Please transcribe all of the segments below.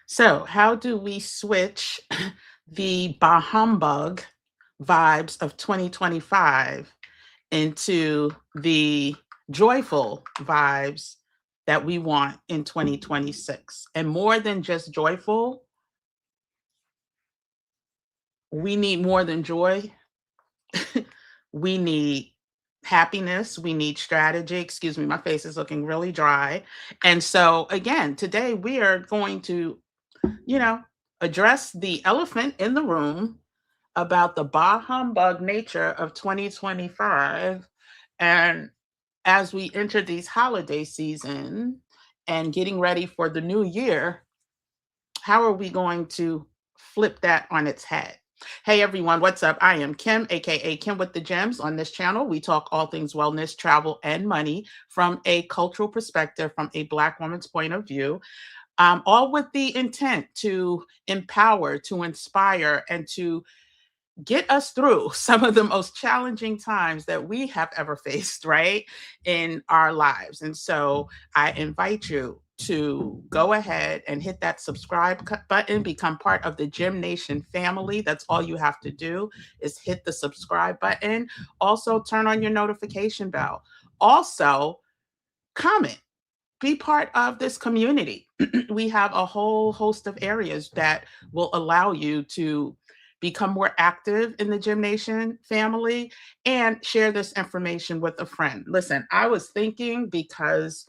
So, how do we switch the Bahumbug vibes of 2025 into the joyful vibes that we want in 2026? And more than just joyful, we need more than joy. We need happiness. We need strategy. Excuse me, my face is looking really dry. And so, again, today we are going to, you know, address the elephant in the room about the bah humbug nature of 2025. And as we enter these holiday season and getting ready for the new year, how are we going to flip that on its head? Hey everyone, what's up? I am Kim, aka Kim with the Gems. On this channel, we talk all things wellness, travel, and money from a cultural perspective, from a Black woman's point of view, all with the intent to empower, to inspire, and to get us through some of the most challenging times that we have ever faced, right, in our lives. And so I invite you to go ahead and hit that subscribe button, become part of the Gym Nation family. That's all you have to do is hit the subscribe button. Also, turn on your notification bell. Also, comment, be part of this community. We have a whole host of areas that will allow you to become more active in the Gym Nation family and share this information with a friend. Listen, I was thinking because,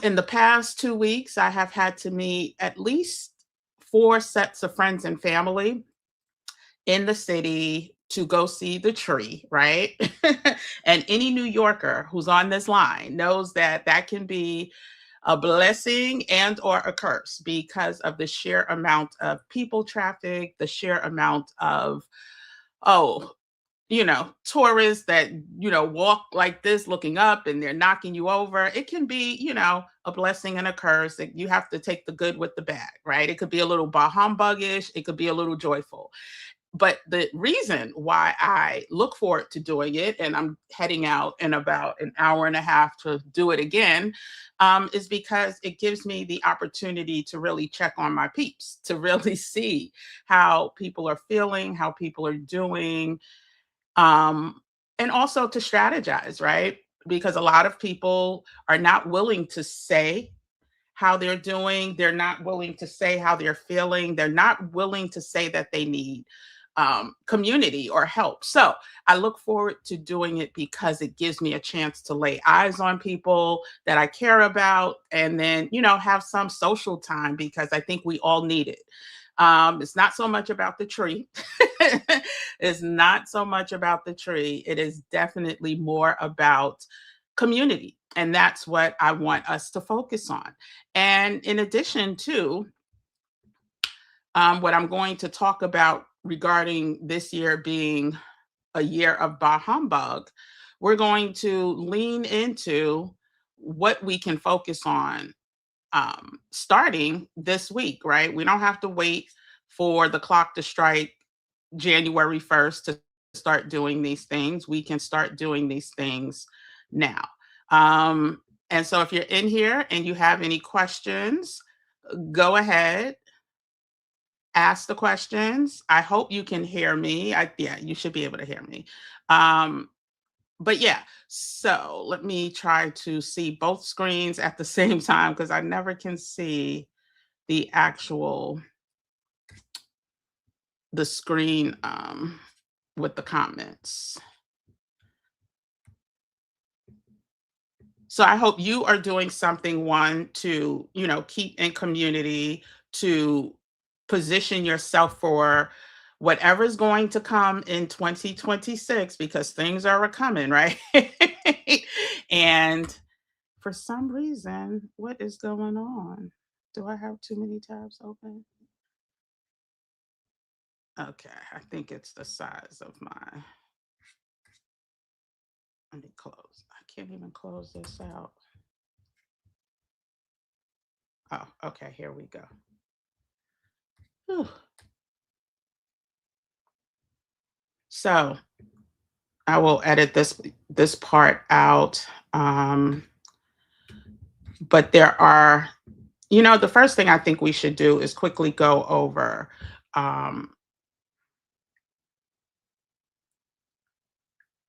in the past 2 weeks, I have had to meet at least four sets of friends and family in the city to go see the tree, right? And any New Yorker who's on this line knows that that can be a blessing and or a curse because of the sheer amount of people traffic, the sheer amount of oh, tourists that, walk like this looking up and they're knocking you over. It can be, a blessing and a curse. You have to take the good with the bad, right? It could be a little bah humbuggish, it could be a little joyful. But the reason why I look forward to doing it, and I'm heading out in about an hour and a half to do it again, is because it gives me the opportunity to really check on my peeps, to really see how people are feeling, how people are doing, and also to strategize, right? Because a lot of people are not willing to say how they're doing. They're not willing to say how they're feeling. They're not willing to say that they need community or help. So I look forward to doing it because it gives me a chance to lay eyes on people that I care about and then, have some social time because I think we all need it. It's not so much about the tree. It's not so much about the tree. It is definitely more about community. And that's what I want us to focus on. And in addition to what I'm going to talk about regarding this year being a year of bah humbug, we're going to lean into what we can focus on starting this week, right? We don't have to wait for the clock to strike January 1st to start doing these things. We can start doing these things now. And so if you're in here and you have any questions, go ahead, ask the questions. I hope you can hear me. Yeah, you should be able to hear me. Um, but yeah, so let me try to see both screens at the same time because I never can see the actual the screen with the comments. So I hope you are doing something, one, to, keep in community, to position yourself for whatever's going to come in 2026 because things are a coming, right? And for some reason, what is going on? Do I have too many tabs open? Okay, I think it's the size of my. Let me close. I can't even close this out. Oh, okay, here we go. Whew. So I will edit this part out. But there are, The first thing I think we should do is quickly go over. Um,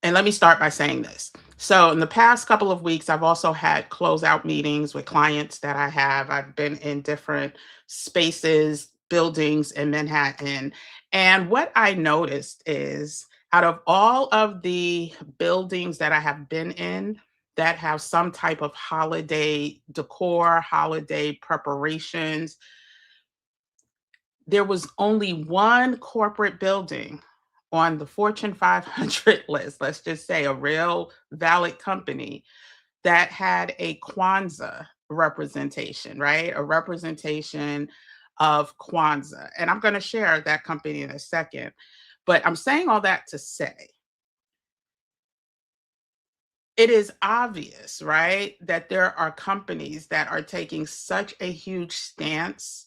And let me start by saying this. So, in the past couple of weeks, I've also had closeout meetings with clients that I have. I've been in different spaces, buildings in Manhattan. And what I noticed is out of all of the buildings that I have been in that have some type of holiday decor, holiday preparations, there was only one corporate building on the Fortune 500 list, let's just say a real valid company that had a Kwanzaa representation, right? A representation of Kwanzaa. And I'm going to share that company in a second. But I'm saying all that to say it is obvious, right, that there are companies that are taking such a huge stance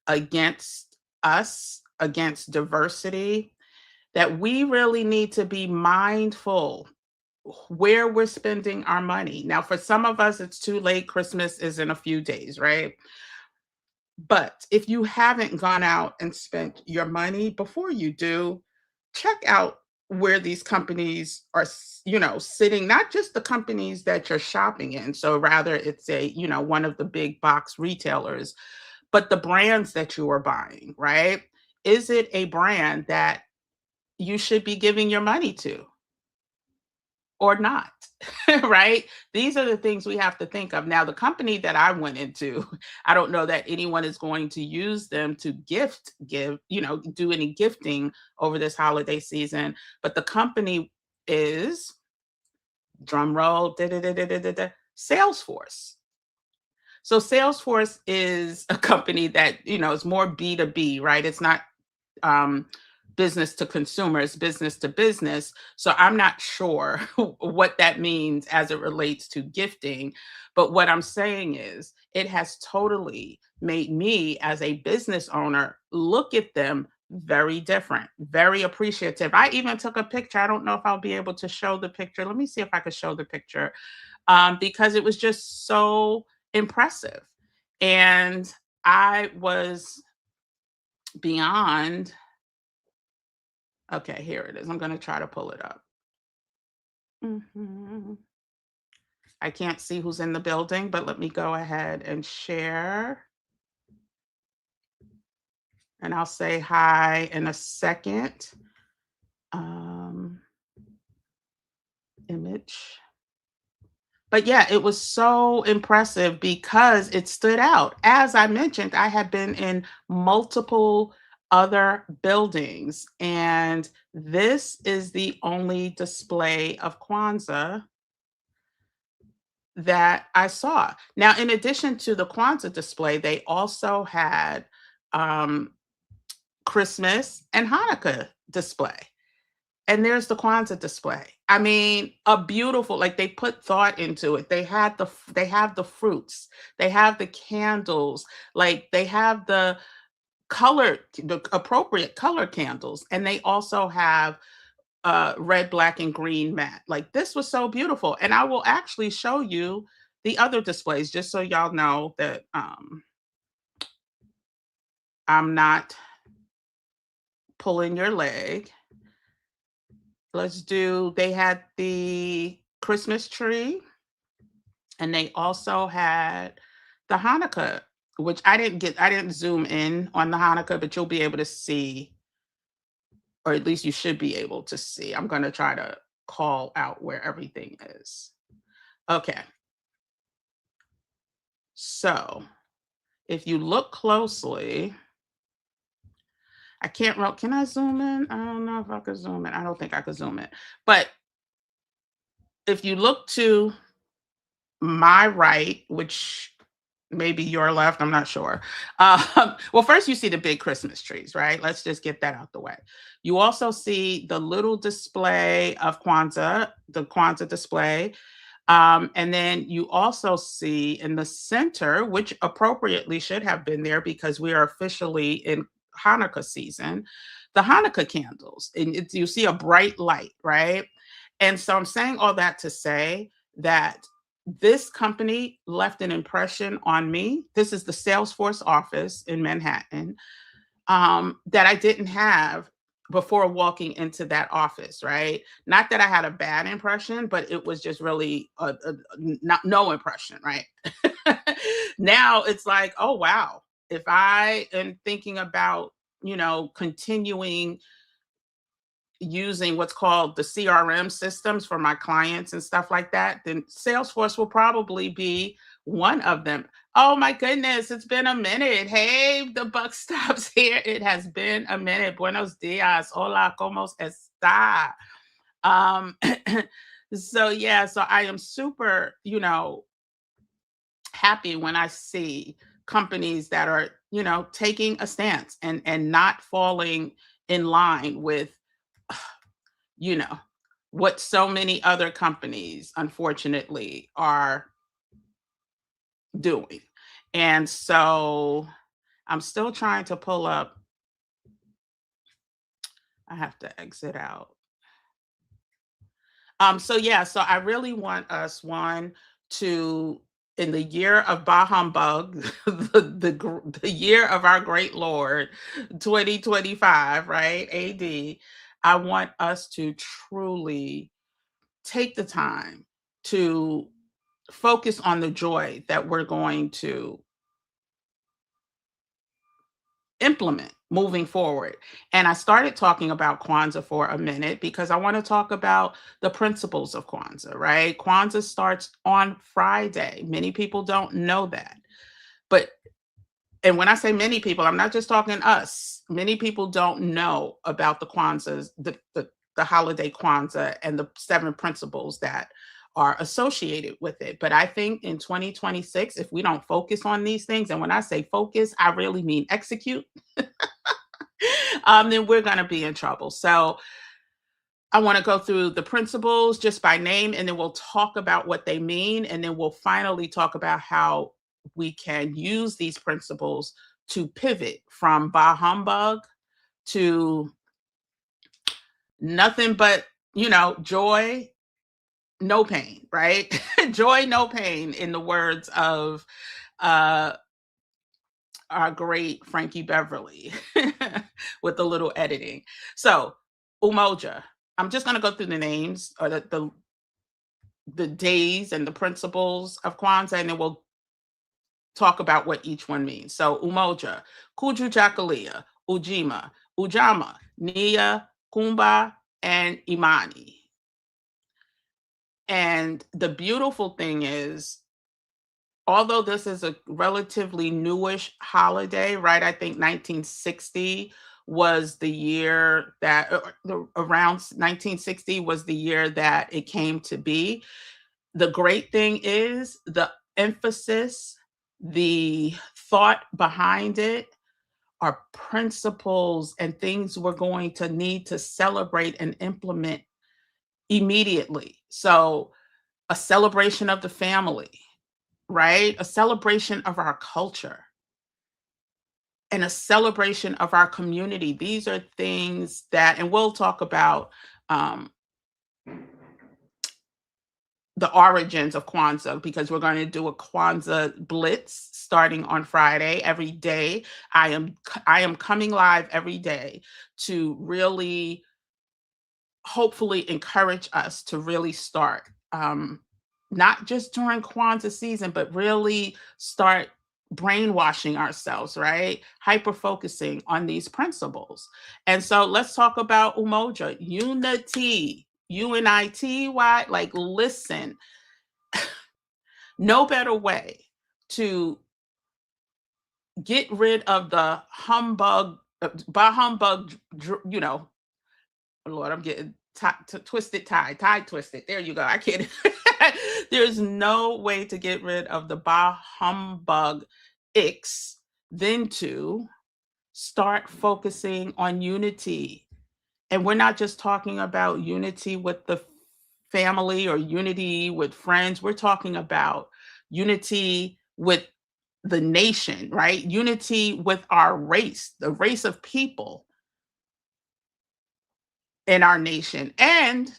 against us, against diversity, that we really need to be mindful where we're spending our money. Now, for some of us, it's too late. Christmas is in a few days, right? But if you haven't gone out and spent your money before you do, check out where these companies are, sitting, not just the companies that you're shopping in. So rather it's one of the big box retailers, but the brands that you are buying, right? Is it a brand that you should be giving your money to or not? Right? These are the things we have to think of. Now, the company that I went into, I don't know that anyone is going to use them to do any gifting over this holiday season, but the company is, drum roll, Salesforce. So Salesforce is a company that, is more B2B, right? It's not um, business to consumers, business to business. So I'm not sure what that means as it relates to gifting. But what I'm saying is, it has totally made me, as a business owner, look at them very different, very appreciative. I even took a picture. I don't know if I'll be able to show the picture. Let me see if I could show the picture because it was just so impressive. And I was beyond. Okay, here it is. I'm going to try to pull it up. Mhm. I can't see who's in the building, but let me go ahead and share. And I'll say hi in a second. Um, Image. But yeah, it was so impressive because it stood out. As I mentioned, I had been in multiple other buildings, and this is the only display of Kwanzaa that I saw. Now, in addition to the Kwanzaa display, they also had um, Christmas and Hanukkah display. And there's the Kwanzaa display. I mean, a beautiful, like they put thought into it. They have the fruits, they have the candles, like they have the appropriate color candles, and they also have red, black, and green mat. Like this was so beautiful. And I will actually show you the other displays just so y'all know that I'm not pulling your leg. They had the Christmas tree, and they also had the Hanukkah, which I didn't zoom in on the Hanukkah, but you'll be able to see, or at least you should be able to see. I'm going to try to call out where everything is. Okay. So if you look closely, can I zoom in? I don't know if I could zoom in. I don't think I could zoom in. But if you look to my right, which maybe your left, I'm not sure. Well, first you see the big Christmas trees, right? Let's just get that out the way. You also see the little display of Kwanzaa, the Kwanzaa display. And then you also see in the center, which appropriately should have been there because we are officially in Hanukkah season, the Hanukkah candles. And you see a bright light, right? And so I'm saying all that to say that this company left an impression on me. This is the Salesforce office in Manhattan, that I didn't have before walking into that office, right? Not that I had a bad impression, but it was just really not, no impression, right? Now it's like, oh, wow. If I am thinking about, continuing using what's called the CRM systems for my clients and stuff like that, then Salesforce will probably be one of them. Oh my goodness, it's been a minute. Hey, the buck stops here. It has been a minute. Buenos dias. Hola, ¿cómo está? Um, so yeah, so I am super, happy when I see companies that are, taking a stance and not falling in line with you know, what so many other companies, unfortunately, are doing. And so I'm still trying to pull up. I have to exit out. So yeah, so I really want us one to in the year of Bahumbug, the year of our great Lord, 2025, right? AD. I want us to truly take the time to focus on the joy that we're going to implement moving forward. And I started talking about Kwanzaa for a minute because I want to talk about the principles of Kwanzaa, right? Kwanzaa starts on Friday. Many people don't know that. But and when I say many people, I'm not just talking us. Many people don't know about the Kwanzaa's, the holiday Kwanzaa and the 7 principles that are associated with it. But I think in 2026, if we don't focus on these things, and when I say focus, I really mean execute, then we're going to be in trouble. So I want to go through the principles just by name, and then we'll talk about what they mean. And then we'll finally talk about how we can use these principles to pivot from bah humbug to nothing but, joy, no pain, right? Joy, no pain, in the words of uh, our great Frankie Beverly with a little editing. So, Umoja, I'm just going to go through the names or the days and the principles of Kwanzaa, and then we'll talk about what each one means. So Umoja, Kuju Jakalia, Ujima, Ujama, Nia, Kumba, and Imani. And the beautiful thing is, although this is a relatively newish holiday, right? I think 1960 was the year that, around 1960 was the year that it came to be. The great thing is the emphasis, the thought behind it are principles and things we're going to need to celebrate and implement immediately. So, a celebration of the family, right? A celebration of our culture and a celebration of our community. These are things that, and we'll talk about um, the origins of Kwanzaa because we're going to do a Kwanzaa blitz starting on Friday every day. I am coming live every day to really hopefully encourage us to really start not just during Kwanzaa season, but really start brainwashing ourselves, right? Hyper focusing on these principles. And so let's talk about Umoja, unity, UNITY. Like, listen, no better way to get rid of the humbug, by humbug, Lord, I'm getting twisted, tie twisted. There you go. I can't. There's no way to get rid of the bah humbug icks than to start focusing on unity. And we're not just talking about unity with the family or unity with friends. We're talking about unity with the nation, right? Unity with our race, the race of people in our nation. And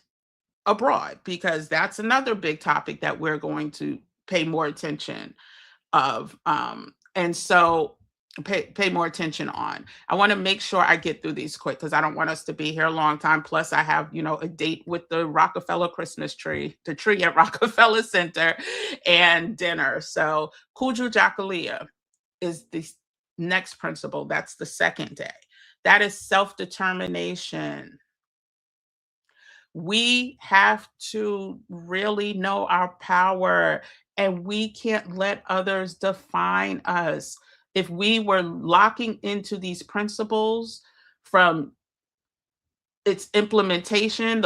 abroad, because that's another big topic that we're going to pay more attention of. And so pay more attention on. I want to make sure I get through these quick because I don't want us to be here a long time. Plus, I have, a date with the Rockefeller Christmas tree, the tree at Rockefeller Center, and dinner. So Kuju Jakalia is the next principle. That's the second day. That is self-determination. We have to really know our power, and we can't let others define us. If we were locking into these principles from its implementation,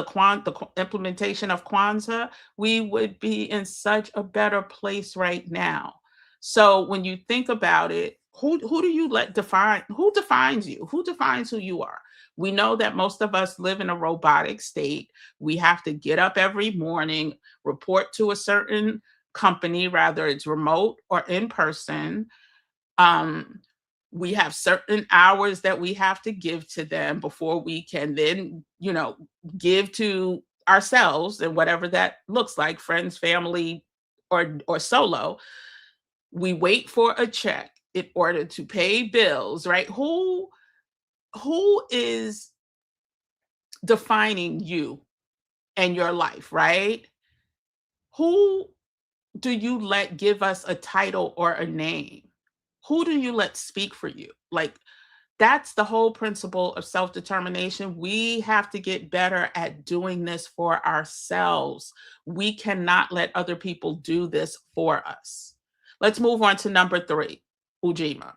implementation of Kwanzaa, we would be in such a better place right now. So when you think about it, who do you let define? Who defines you? Who defines who you are? We know that most of us live in a robotic state. We have to get up every morning, report to a certain company, whether it's remote or in person. Um, we have certain hours that we have to give to them before we can then, give to ourselves, and whatever that looks like, friends, family, or solo. We wait for a check in order to pay bills, right? Who is defining you and your life, right? Who do you let give us a title or a name? Who do you let speak for you? Like, that's the whole principle of self-determination. We have to get better at doing this for ourselves. We cannot let other people do this for us. Let's move on to number 3, Ujima.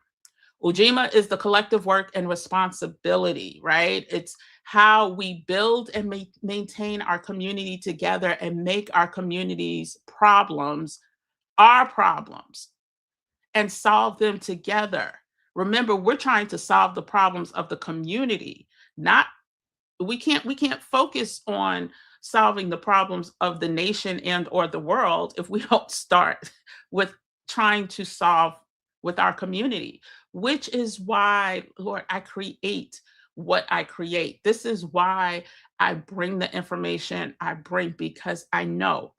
Ujima is the collective work and responsibility, right? It's how we build and maintain our community together and make our community's problems our problems and solve them together. Remember, we're trying to solve the problems of the community, not we can't focus on solving the problems of the nation and or the world if we don't start with trying to solve with our community, which is why, Lord, I create what I create. This is why I bring the information I bring, because I know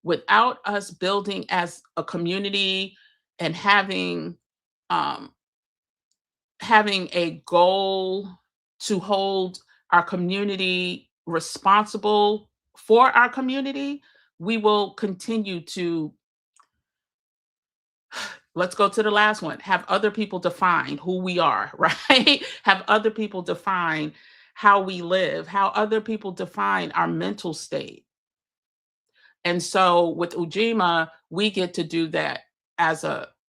without us building as a community and um, having a goal to hold our community responsible for our community, we will continue to, let's go to the last one, have other people define who we are, right? Have other people define how we live, how other people define our mental state. And so with Ujima, we get to do that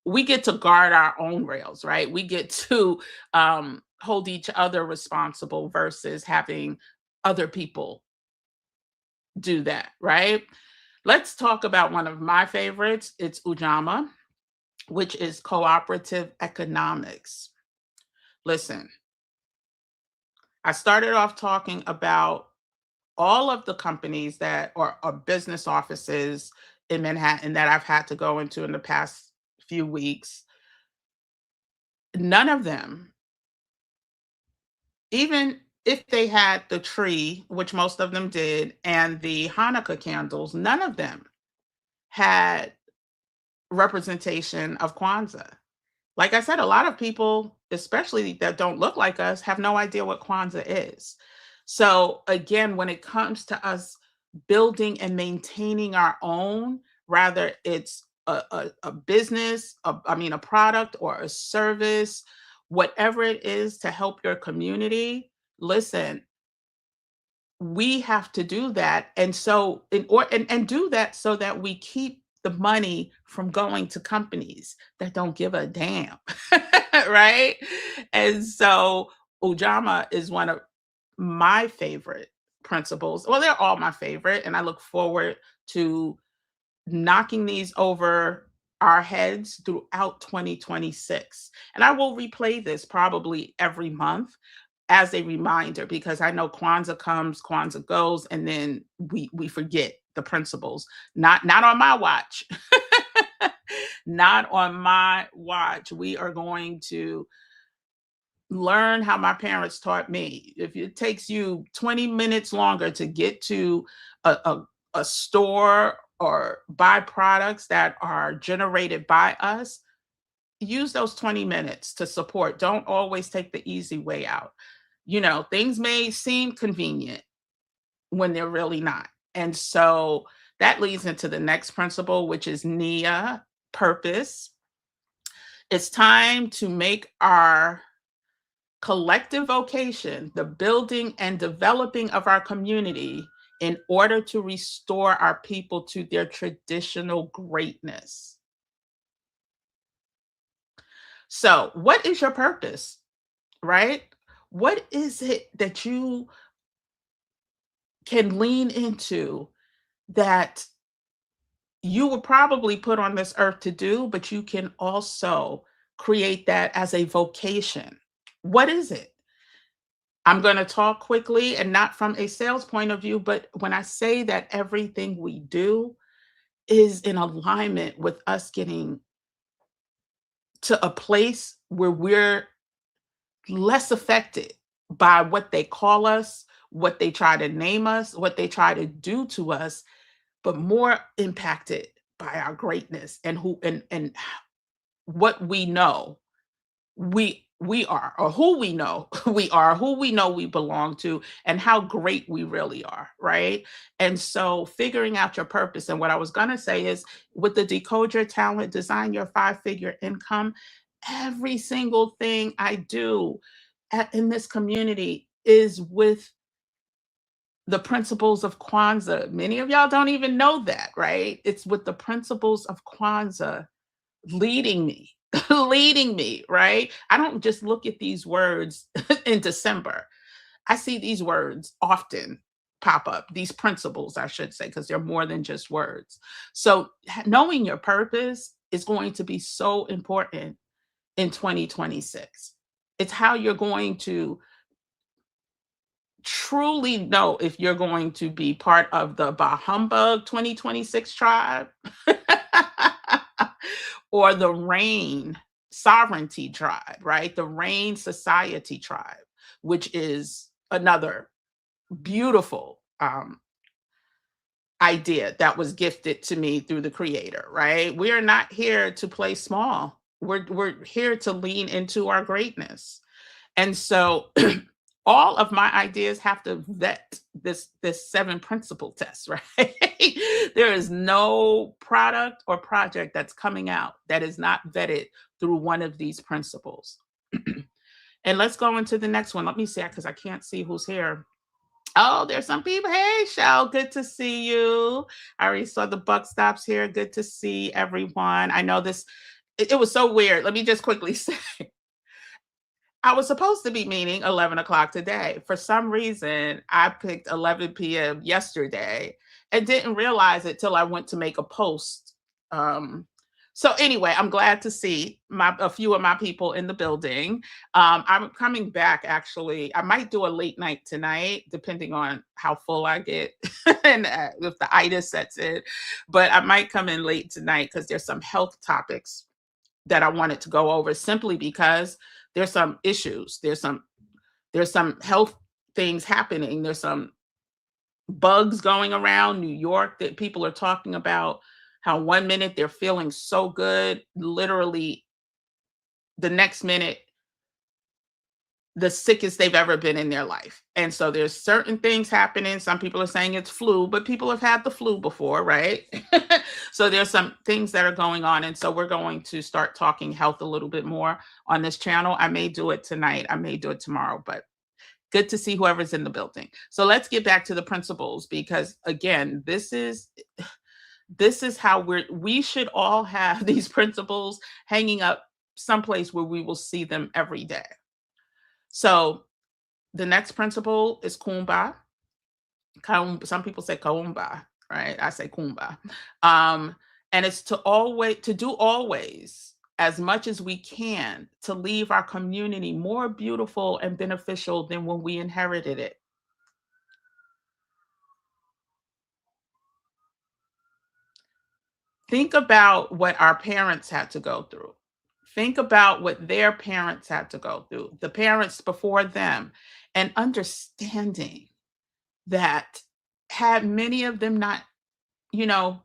we get to guard our own rails, right? We get to hold each other responsible versus having other people do that, right? Let's talk about one of my favorites. It's Ujama, which is cooperative economics. Listen, I started off talking about all of the companies that or business offices in Manhattan that I've had to go into in the past few weeks. None of them, even if they had the tree, which most of them did, and the Hanukkah candles, none of them had representation of Kwanzaa. Like I said, a lot of people, especially that don't look like us, have no idea what Kwanzaa is. So again, when it comes to us building and maintaining our own, rather it's a business, a product or a service, whatever it is to help your community, listen, we have to do that. And so and do that so that we keep the money from going to companies that don't give a damn. Right? And so Ujama is one of my favorite principles. Well, they're all my favorite, and I look forward to knocking these over our heads throughout 2026. And I will replay this probably every month as a reminder, because I know Kwanzaa comes, Kwanzaa goes, and then we forget the principles. Not on my watch. Not on my watch. We are going to learn how my parents taught me. If it takes you 20 minutes longer to get to a store or buy products that are generated by us, use those 20 minutes to support. Don't always take the easy way out. Things may seem convenient when they're really not. And so that leads into the next principle, which is Nia, purpose. It's time to make our collective vocation the building and developing of our community in order to restore our people to their traditional greatness. So, what is your purpose, right? What is it that you can lean into that you were probably put on this earth to do, but you can also create that as a vocation? What is it? I'm going to talk quickly and not from a sales point of view, but when I say that everything we do is in alignment with us getting to a place where we're less affected by what they call us, what they try to name us, what they try to do to us, but more impacted by our greatness and what we know we are, or who we know we are, who we know we belong to, and how great we really are, right? And so figuring out your purpose. And what I was going to say is, with the Decode Your Talent, Design Your Five-Figure Income, every single thing I do in this community is with the principles of Kwanzaa. Many of y'all don't even know that, right? It's with the principles of Kwanzaa leading me, leading me, right? I don't just look at these words in December. I see these words often pop up, these principles, I should say, because they're more than just words. So, knowing your purpose is going to be so important in 2026. It's how you're going to truly know if you're going to be part of the Bahumbug 2026 tribe or the Rain Sovereignty tribe, right? The Rain Society tribe, which is another beautiful idea that was gifted to me through the creator, right? We are not here to play small. We're here to lean into our greatness. And so all of my ideas have to vet this seven principle test, right? There is no product or project that's coming out that is not vetted through one of these principles. And let's go into the next one. Let me see, because I can't see who's here. Oh, there's some people. Hey, Shell, good to see you. I already saw the buck stops here. Good to see everyone. I know this, it was so weird. Let me just quickly say, I was supposed to be meeting 11 o'clock today. For some reason, I picked 11 p.m. yesterday and didn't realize it till I went to make a post. Um, so anyway, I'm glad to see a few of my people in the building. I'm coming back, actually. I might do a late night tonight, depending on how full I get and if the itis sets in. But I might come in late tonight because there's some health topics that I wanted to go over, simply because there's some issues. There's some health things happening. There's some bugs going around New York that people are talking about, how one minute they're feeling so good, literally the next minute the sickest they've ever been in their life. And so there's certain things happening. Some people are saying it's flu, but people have had the flu before, right? So there's some things that are going on. And so we're going to start talking health a little bit more on this channel. I may do it tonight. I may do it tomorrow, but good to see whoever's in the building. So let's get back to the principles, because again, this is how we should all have these principles hanging up someplace where we will see them every day. So the next principle is Kumba. Some people say Kaumba, right? I say Kumba. Um, and it's to do always as much as we can to leave our community more beautiful and beneficial than when we inherited it. Think about what our parents had to go through. Think about what their parents had to go through, the parents before them, and understanding that had many of them not, you know,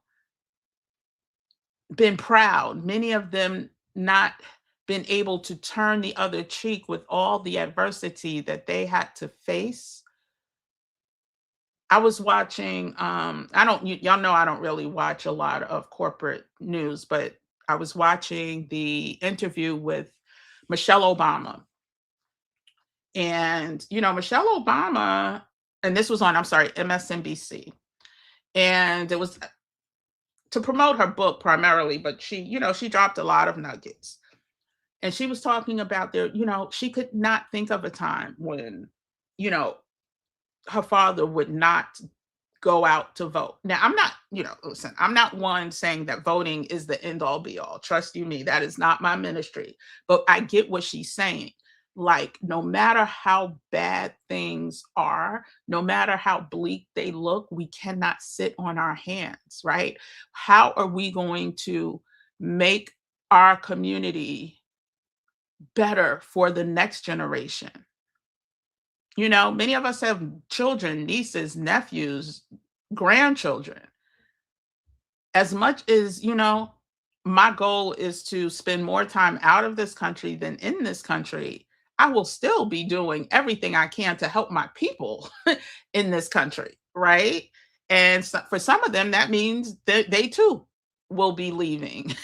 been proud, many of them not been able to turn the other cheek with all the adversity that they had to face. I was watching, I don't, y'all know I don't really watch a lot of corporate news, but I was watching the interview with Michelle Obama. And, Michelle Obama, and this was on, I'm sorry, MSNBC. And it was to promote her book primarily, but she dropped a lot of nuggets. And she was talking about she could not think of a time when, you know, her father would not go out to vote. Now, I'm not, listen, I'm not one saying that voting is the end all be all. Trust you me, that is not my ministry. But I get what she's saying. Like, no matter how bad things are, no matter how bleak they look, we cannot sit on our hands, right? How are we going to make our community better for the next generation? Many of us have children, nieces, nephews, grandchildren. As much as, my goal is to spend more time out of this country than in this country, I will still be doing everything I can to help my people in this country, right? And so for some of them, that means that they too will be leaving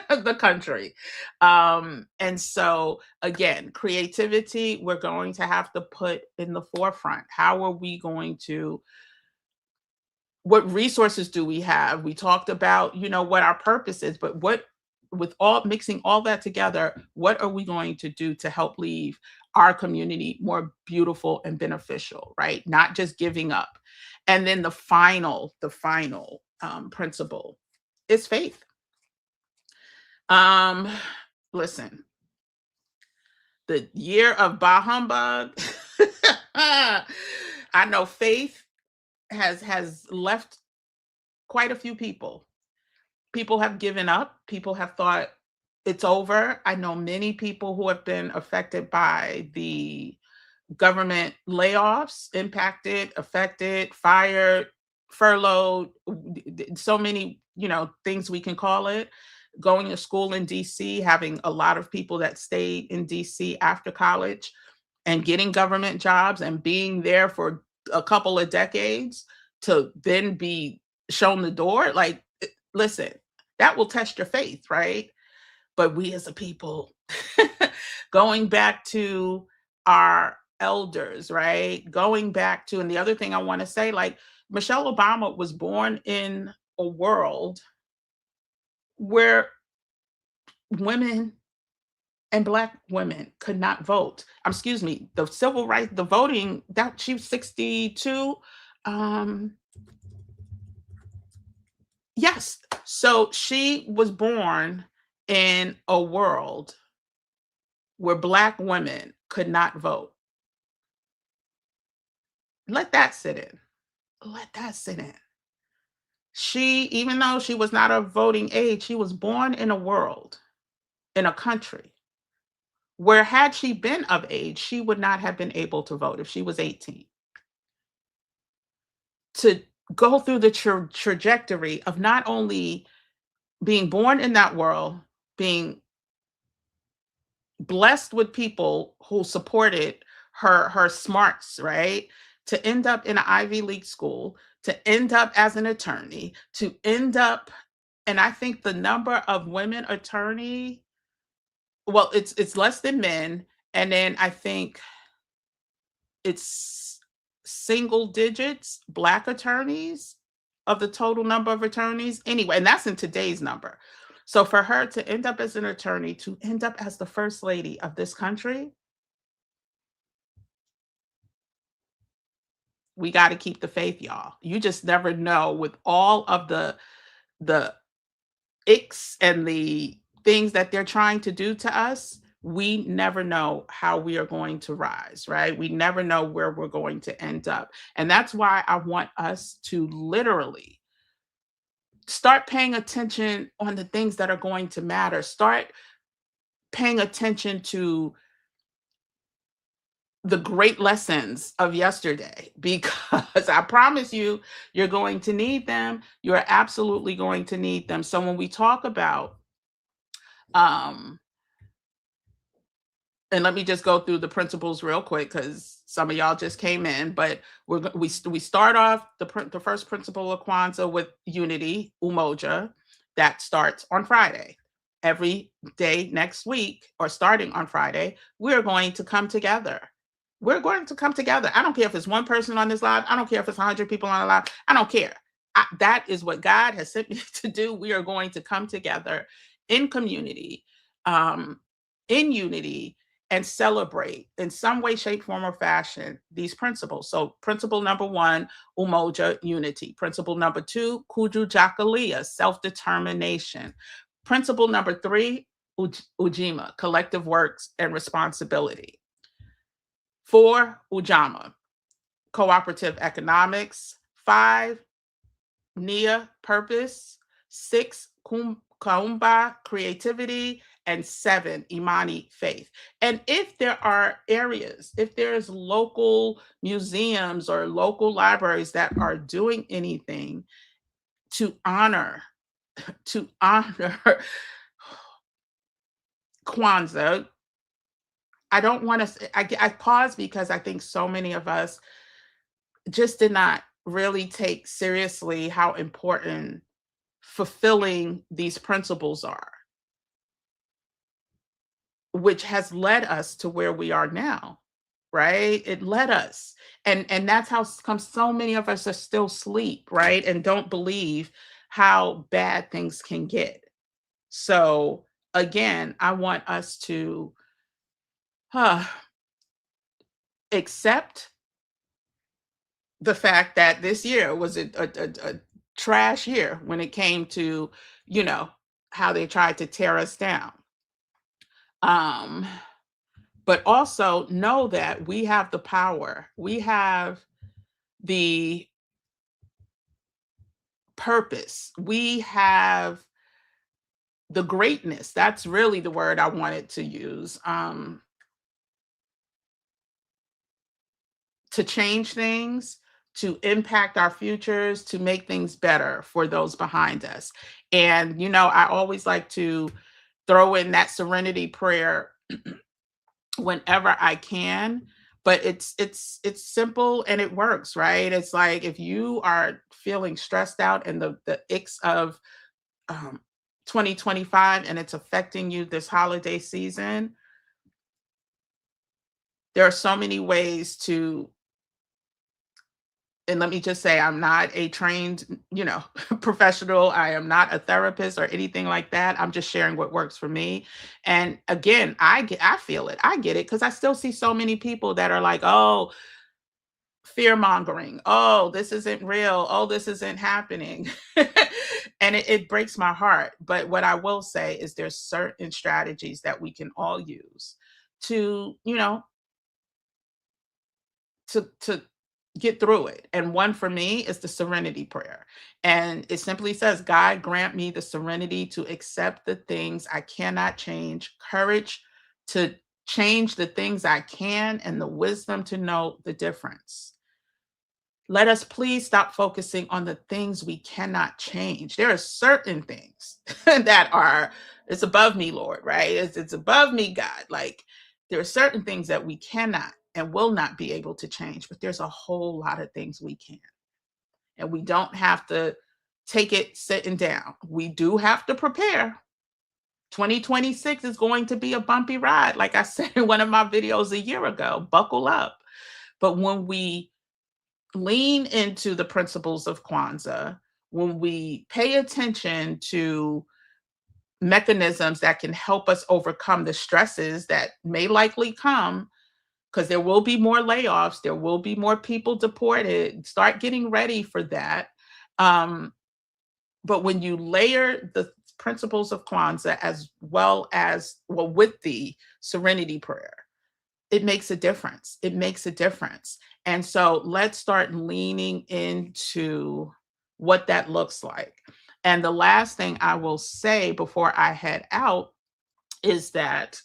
the country. And so, again, creativity, we're going to have to put in the forefront. How are we going to what resources do we have? We talked about, what our purpose is, but what with all mixing all that together, what are we going to do to help leave our community more beautiful and beneficial, right? Not just giving up. And then the final principle is faith. Um, Listen, the year of Bahumbug, I know faith has left quite a few people. People have given up. People have thought it's over. I know many people who have been affected by the government layoffs, impacted, affected, fired, furloughed, so many, things we can call it. Going to school in DC, having a lot of people that stayed in DC after college and getting government jobs and being there for a couple of decades to then be shown the door. Like, listen, that will test your faith, right? But we as a people, going back to our elders, right? Going back to, and the other thing I want to say, like, Michelle Obama was born in a world where women and Black women could not vote. Excuse me, the civil rights, the voting, that she was 62. Um, yes. So she was born in a world where Black women could not vote. Let that sit in. Let that sit in. Even though she was not of voting age, she was born in a world, in a country where had she been of age, she would not have been able to vote if she was 18. To go through the trajectory of not only being born in that world, being blessed with people who supported her smarts, right? To end up in an Ivy League school, to end up as an attorney, to end up, and I think the number of women attorney, well, it's less than men, and then I think it's single digits Black attorneys of the total number of attorneys. Anyway, and that's in today's number. So for her to end up as an attorney, to end up as the first lady of this country, we got to keep the faith, y'all. You just never know with all of the icks and the things that they're trying to do to us. We never know how we are going to rise, right? We never know where we're going to end up. And that's why I want us to literally start paying attention on the things that are going to matter. Start paying attention to the great lessons of yesterday, because I promise you, you're going to need them. You're absolutely going to need them. So when we talk about, um, and let me just go through the principles real quick because some of y'all just came in, but we start off the first principle of Kwanzaa with unity, umoja, that starts on Friday. Every day next week, or starting on Friday, we're going to come together. We're going to come together. I don't care if it's one person on this live. I don't care if it's 100 people on the live. I don't care. That is what God has sent me to do. We are going to come together in community, um, in unity, and celebrate in some way, shape, form, or fashion these principles. So, principle number one, umoja, unity. Principle number two, kuju jakalia, self determination. Principle number three, ujima, collective works and responsibility. Four, ujama, cooperative economics. Five, nia, purpose. Six, kaumba, creativity. And seven, imani, faith. And if there are areas, if there's local museums or local libraries that are doing anything to honor, to honor Kwanzaa, I don't want to, I pause because I think so many of us just did not really take seriously how important fulfilling these principles are, which has led us to where we are now, right? It led us. And that's how come so many of us are still asleep, right? And don't believe how bad things can get. So again, I want us to uh, accept the fact that this year was a trash year when it came to, you know, how they tried to tear us down. Um, but also know that we have the power, we have the purpose, we have the greatness. That's really the word I wanted to use, to change things, to impact our futures, to make things better for those behind us. And, you know, I always like to throw in that serenity prayer whenever I can, but it's simple and it works, right? It's like if you are feeling stressed out and the icks of um 2025 and it's affecting you this holiday season, there are so many ways to, and let me just say, I'm not a trained, you know, professional. I am not a therapist or anything like that. I'm just sharing what works for me. And again, I feel it. I get it because I still see so many people that are like, oh, fear mongering. Oh, this isn't real. Oh, this isn't happening. And it breaks my heart. But what I will say is there's certain strategies that we can all use to, you know, to get through it. And one for me is the serenity prayer. And it simply says, God, grant me the serenity to accept the things I cannot change, courage to change the things I can, and the wisdom to know the difference. Let us please stop focusing on the things we cannot change. There are certain things that are, it's above me, Lord, right? It's above me, God. Like there are certain things that we cannot and will not be able to change, but there's a whole lot of things we can. And we don't have to take it sitting down. We do have to prepare. 2026 is going to be a bumpy ride. Like I said in one of my videos a year ago, buckle up. But when we lean into the principles of Kwanzaa, when we pay attention to mechanisms that can help us overcome the stresses that may likely come, because there will be more layoffs, there will be more people deported. Start getting ready for that. Um, but when you layer the principles of Kwanzaa as well as, well, with the serenity prayer, it makes a difference. It makes a difference. And so let's start leaning into what that looks like. And the last thing I will say before I head out is that,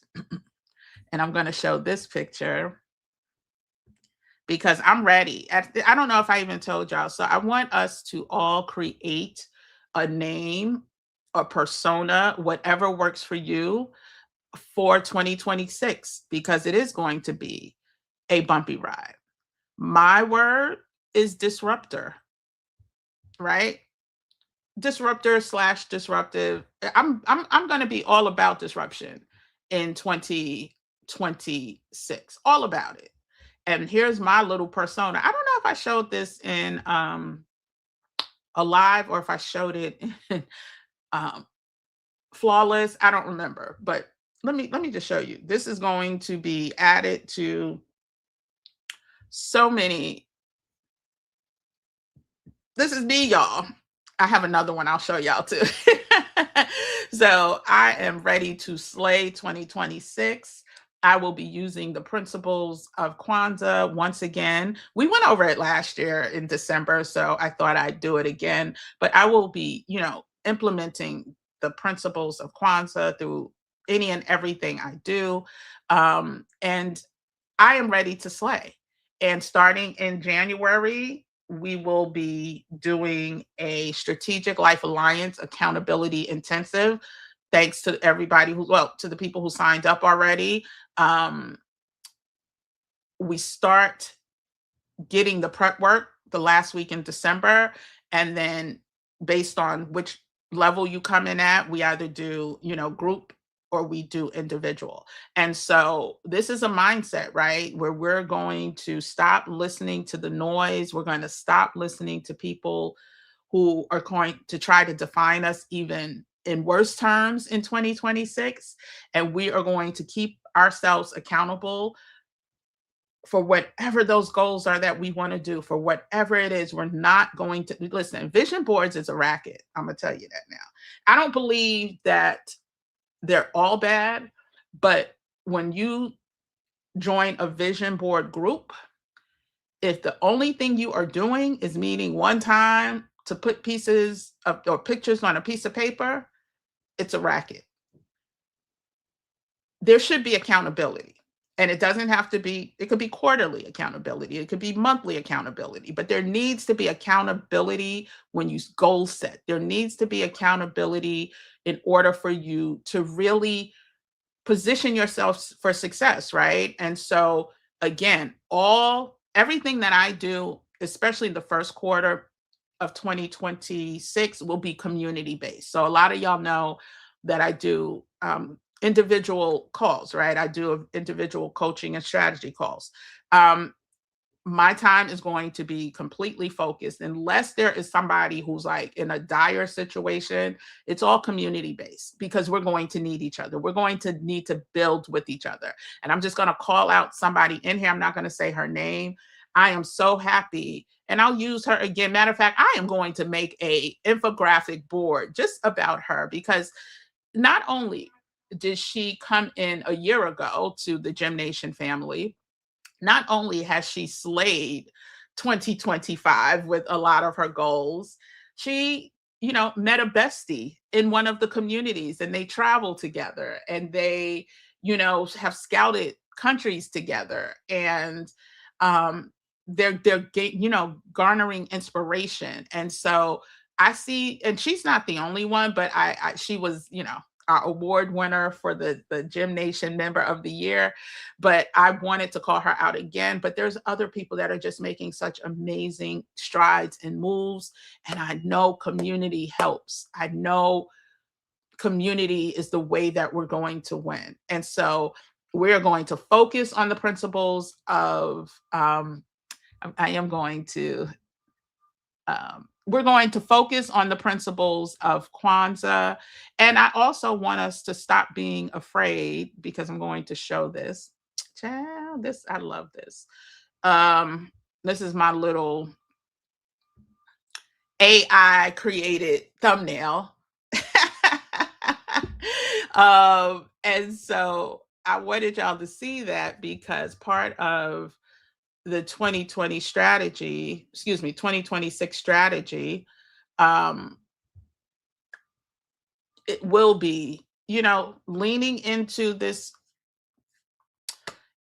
and I'm going to show this picture because I'm ready. I don't know if I even told y'all. So I want us to all create a name, a persona, whatever works for you for 2026, because it is going to be a bumpy ride. My word is disruptor, right? Disruptor slash disruptive. I'm going to be all about disruption in 2026. All about it. And here's my little persona. I don't know if I showed this in a live or if I showed it in flawless. I don't remember, but let me just show you. This is going to be added to so many. This is me, y'all. I have another one I'll show y'all too. So I am ready to slay 2026. I will be using the principles of Kwanzaa once again. We went over it last year in December, so I thought I'd do it again. But I will be, implementing the principles of Kwanzaa through any and everything I do. And I am ready to slay. And starting in January, we will be doing a strategic life alliance accountability intensive. Thanks to everybody to the people who signed up already. We start getting the prep work the last week in December. And then based on which level you come in at, we either do, group or we do individual. And so this is a mindset, right? Where we're going to stop listening to the noise. We're going to stop listening to people who are going to try to define us even in worse terms in 2026. And we are going to keep ourselves accountable for whatever those goals are that we want to do, for whatever it is. We're not going to listen. Vision boards is a racket. I'm going to tell you that now. I don't believe that they're all bad, but when you join a vision board group, if the only thing you are doing is meeting one time to put pieces of or pictures on a piece of paper, it's a racket. There should be accountability. And it doesn't have to be, it could be quarterly accountability, it could be monthly accountability, but there needs to be accountability when you goal set. There needs to be accountability in order for you to really position yourself for success, right? And so again, everything that I do, especially the first quarter of 2026, will be community based. So a lot of y'all know that I do individual calls, right? I do individual coaching and strategy calls. My time is going to be completely focused unless there is somebody who's like in a dire situation. It's all community based because we're going to need each other. We're going to need to build with each other. And I'm just going to call out somebody in here. I'm not going to say her name. I am so happy. And I'll use her again. Matter of fact, I am going to make a infographic board just about her because not only did she come in a year ago to the Gym Nation family, not only has she slayed 2025 with a lot of her goals, she, met a bestie in one of the communities and they travel together and they, have scouted countries together and they're garnering inspiration. And so I see, and she's not the only one, but she was, our award winner for the Gym Nation Member of the Year. But I wanted to call her out again. But there's other people that are just making such amazing strides and moves. And I know community helps. I know community is the way that we're going to win. And so we're going to focus on the principles of, I am going to, we're going to focus on the principles of Kwanzaa. And I also want us to stop being afraid because I'm going to show this. Child, I love this. This is my little AI created thumbnail. And so I wanted y'all to see that because part of the 2026 strategy, it will be, leaning into this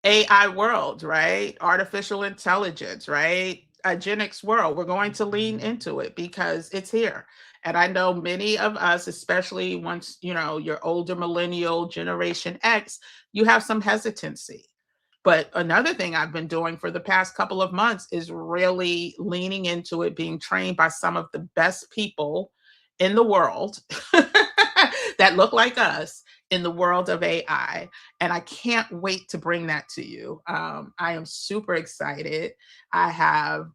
AI world, right? Artificial intelligence, right? Eugenics world. We're going to lean into it because it's here. And I know many of us, especially once, you're older millennial generation X, you have some hesitancy. But another thing I've been doing for the past couple of months is really leaning into it, being trained by some of the best people in the world that look like us in the world of AI. And I can't wait to bring that to you. I am super excited. I have,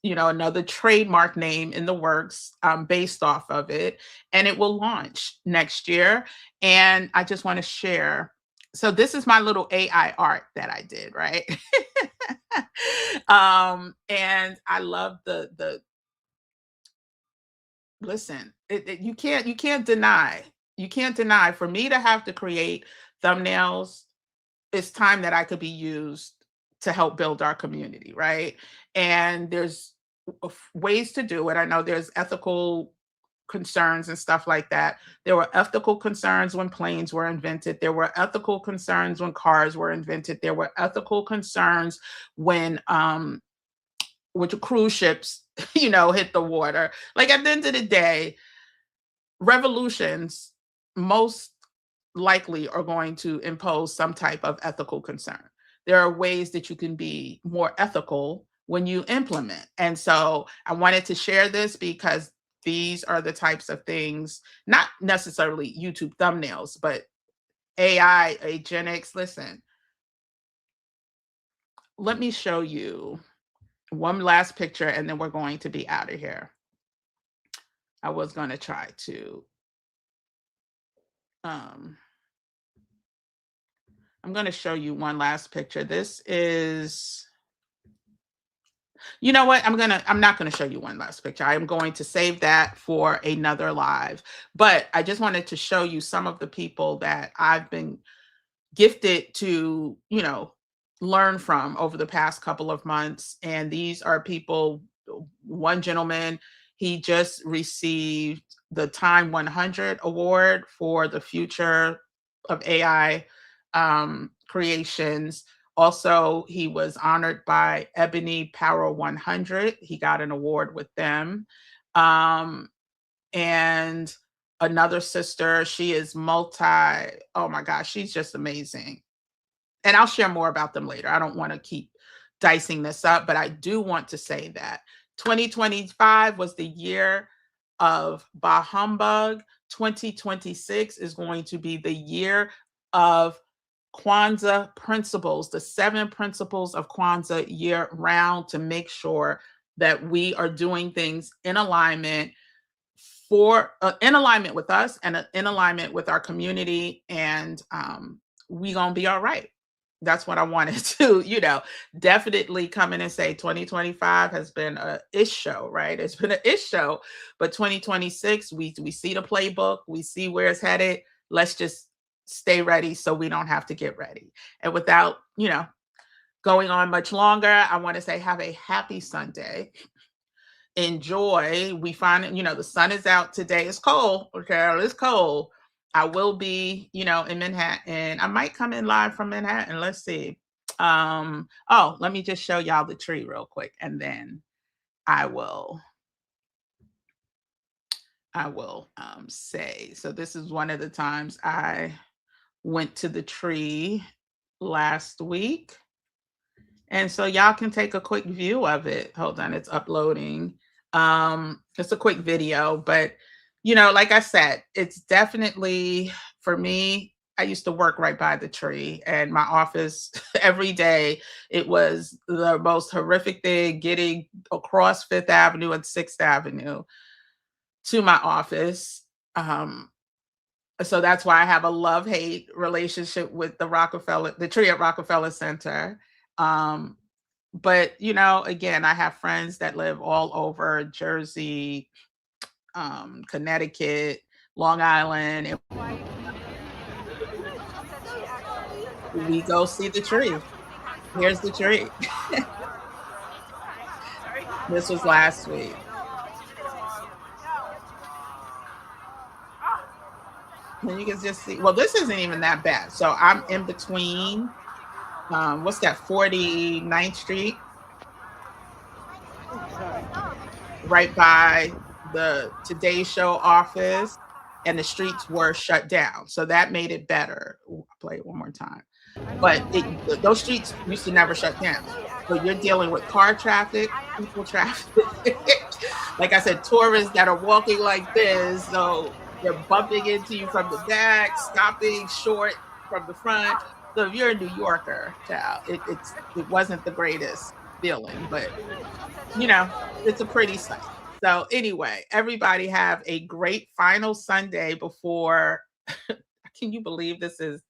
another trademark name in the works based off of it, and it will launch next year. And I just want to share. So this is my little AI art that I did, right? And I love the listen. You can't deny for me to have to create thumbnails. It's time that I could be used to help build our community, right? And there's ways to do it. I know there's ethical concerns and stuff like that. There were ethical concerns when planes were invented. There were ethical concerns when cars were invented. There were ethical concerns when which cruise ships, hit the water. Like at the end of the day, revolutions most likely are going to impose some type of ethical concern. There are ways that you can be more ethical when you implement. And so I wanted to share this because these are the types of things, not necessarily YouTube thumbnails, but AI, agenics. Listen, let me show you one last picture and then we're going to be out of here. I was going to try to um I'm going to show you one last picture. This is, you know what? I'm not going to show you one last picture. I am going to save that for another live. But I just wanted to show you some of the people that I've been gifted to, learn from over the past couple of months. And these are people, one gentleman, he just received the Time 100 award for the future of AI creations. Also, he was honored by Ebony Power 100. He got an award with them. And another sister, she is oh my gosh, she's just amazing. And I'll share more about them later. I don't want to keep dicing this up, but I do want to say that 2025 was the year of Bahumbug. 2026 is going to be the year of Kwanzaa principles, the 7 principles of Kwanzaa year round, to make sure that we are doing things in alignment in alignment with us and in alignment with our community. And we gonna be all right. That's what I wanted to, definitely come in and say 2025 has been a ish show, right? It's been an ish show, but 2026, we see the playbook, we see where it's headed. Let's just stay ready so we don't have to get ready. And without, going on much longer, I want to say have a happy Sunday. Enjoy. We find, the sun is out today. It's cold, okay? It's cold. I will be, in Manhattan. I might come in live from Manhattan. Let's see. Let me just show y'all the tree real quick, and then I will say. So this is one of the times I went to the tree last week. And so y'all can take a quick view of it. Hold on, it's uploading. It's a quick video, but like I said, it's definitely, for me, I used to work right by the tree, and my office every day, it was the most horrific thing getting across Fifth Avenue and Sixth Avenue to my office. So that's why I have a love-hate relationship with the tree at Rockefeller Center. But again, I have friends that live all over Jersey, Connecticut, Long Island, and we go see the tree. Here's the tree. This was last week. And you can just see, well, this isn't even that bad. So I'm in between, what's that, 49th Street, Oh, sorry. right by the Today Show office, and the streets were shut down. So that made it better. Ooh, I'll play it one more time. But those streets used to never shut down. So you're dealing with car traffic, people traffic. Like I said, tourists that are walking like this, so they're bumping into you from the back, stopping short from the front. So if you're a New Yorker, child, it wasn't the greatest feeling, but you know, it's a pretty sight. So anyway, everybody have a great final Sunday before. Can you believe this is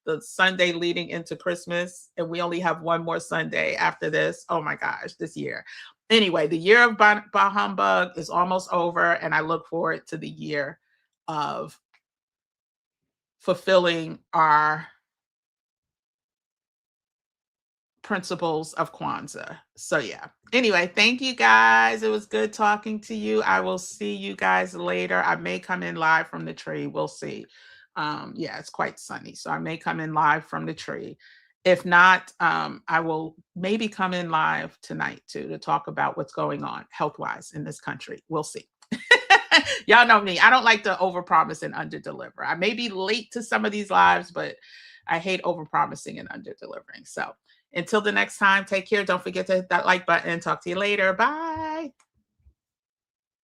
the Sunday leading into Christmas, and we only have one more Sunday after this? Oh my gosh, this year. Anyway, the year of Bahumbug is almost over, and I look forward to the year of fulfilling our principles of Kwanzaa. So yeah. Anyway, thank you guys. It was good talking to you. I will see you guys later. I may come in live from the tree. We'll see. Yeah, it's quite sunny, so I may come in live from the tree. If not, I will maybe come in live tonight too to talk about what's going on health-wise in this country. We'll see. Y'all know me. I don't like to overpromise and underdeliver. I may be late to some of these lives, but I hate overpromising and underdelivering. So until the next time, take care. Don't forget to hit that like button. Talk to you later. Bye.